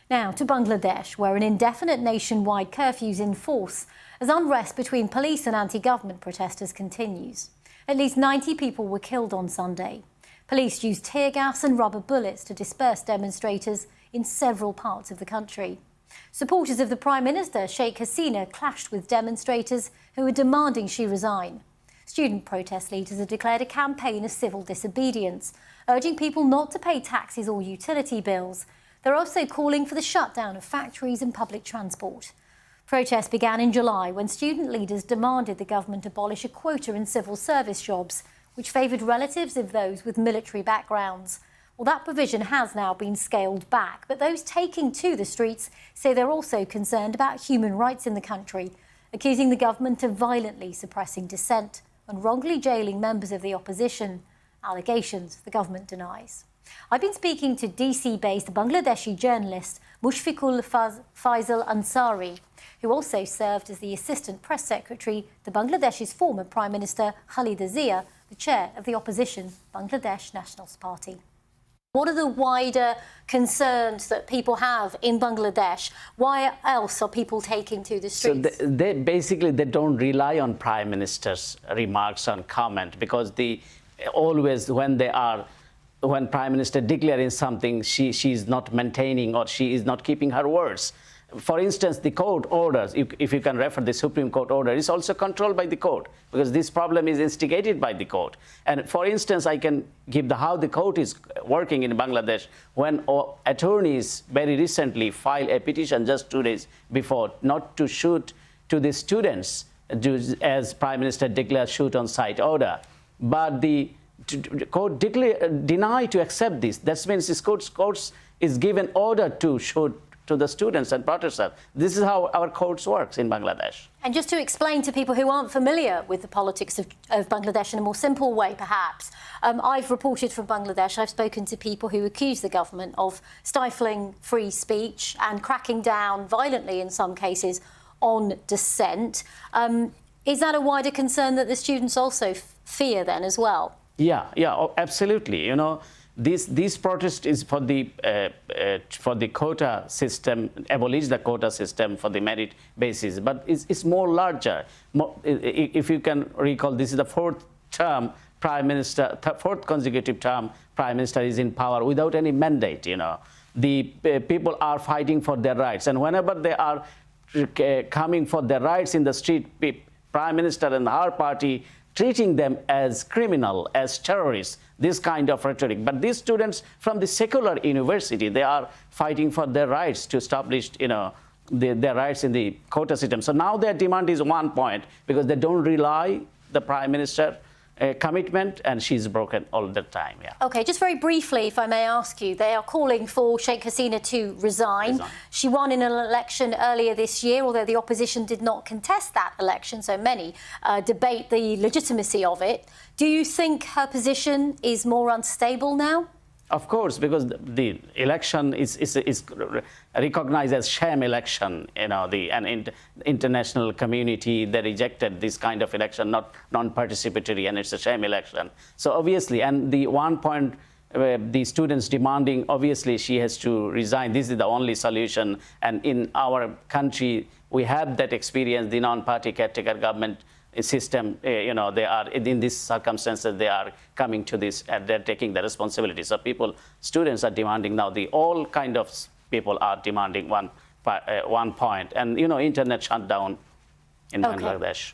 Now to Bangladesh, where an indefinite nationwide curfew is in force as unrest between police and anti-government protesters continues. At least 90 people were killed on Sunday. Police used tear gas and rubber bullets to disperse demonstrators in several parts of the country. Supporters of the Prime Minister Sheikh Hasina clashed with demonstrators who were demanding she resign. Student protest leaders have declared a campaign of civil disobedience, urging people not to pay taxes or utility bills. They're also calling for the shutdown of factories and public transport. Protests began in July when student leaders demanded the government abolish a quota in civil service jobs, which favoured relatives of those with military backgrounds. Well, that provision has now been scaled back, but those taking to the streets say they're also concerned about human rights in the country, accusing the government of violently suppressing dissent and wrongly jailing members of the opposition, allegations the government denies. I've been speaking to DC-based Bangladeshi journalist Mushfiqul Faisal Ansari, who also served as the Assistant Press Secretary to Bangladesh's former Prime Minister Khalida Zia, the chair of the opposition Bangladesh Nationalist Party. What are the wider concerns that people have in Bangladesh? Why else are people taking to the streets? So they don't rely on Prime Minister's remarks and comment, because always when Prime Minister declaring something, she is not maintaining, or she is not keeping her words. For instance, the court orders, if you can refer the Supreme Court order, is also controlled by the court, because this problem is instigated by the court. And for instance, I can give how the court is working in Bangladesh. When attorneys very recently filed a petition just 2 days before not to shoot to the students, as Prime Minister declared shoot on sight order. But the court denied to accept this. That means this courts is given order to shoot to the students and protesters. This is how our courts works in Bangladesh. And just to explain to people who aren't familiar with the politics of Bangladesh in a more simple way, perhaps, I've reported from Bangladesh, I've spoken to people who accuse the government of stifling free speech and cracking down violently, in some cases, on dissent. Is that a wider concern that the students also fear then as well? Yeah, absolutely. You know, this protest is for the quota system, abolish the quota system for the merit basis, but it's more larger. If you can recall, this is the fourth consecutive term Prime Minister is in power without any mandate. You know, the people are fighting for their rights, and whenever they are coming for their rights in the street, Prime Minister and her party treating them as criminal, as terrorists, this kind of rhetoric. But these students from the secular university, they are fighting for their rights to establish, their rights in the quota system. So now their demand is 1 point, because they don't rely the Prime Minister commitment, and she's broken all the time. Yeah. OK, just very briefly, if I may ask you, they are calling for Sheikh Hasina to resign. She won in an election earlier this year, although the opposition did not contest that election, so many debate the legitimacy of it. Do you think her position is more unstable now? Of course, because the election is recognized as sham election. You know, and international community, they rejected this kind of election, not non-participatory, and it's a sham election. So obviously, and the 1 point the students demanding, obviously she has to resign. This is the only solution. And in our country, we have that experience, the non-party caretaker government system. They are in these circumstances, they are coming to this, and they're taking the responsibility. So students are demanding now, all kind of people are demanding 1 point, and internet shutdown in Bangladesh.